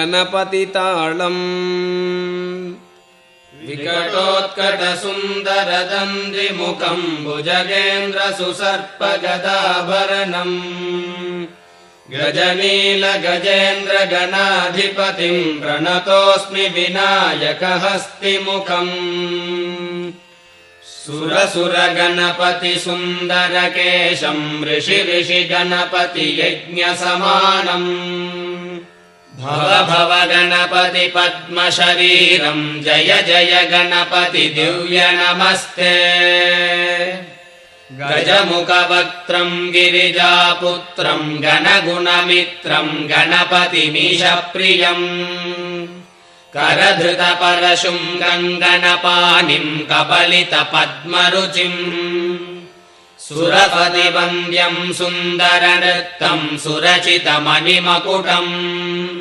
श्रीगणपतिताळम् विकटोत्कटसुन्दरदन्दिमुखम् भुजगेन्द्रसुसर्पगदाभरणम् गजनीलगजेन्द्रगणाधिपतिम् प्रणतोऽस्मि विनायकहस्तिमुखम् सुरसुरगणपतिसुन्दरकेशम् ऋषिगणपतियज्ञसमानम् भव भव गणपति पद्मशरीरम् जय जय गणपति दिव्य नमस्ते गजमुखवक्त्रम् गिरिजापुत्रम् गणगुणमित्रम् गणपतिमीशप्रियम् करधृतपरशुम् गणपानिम् कबलितपद्मरुचिम् सुरपतिवन्द्यम् सुन्दरनृत्तम् सुरचितमणिमकुटम्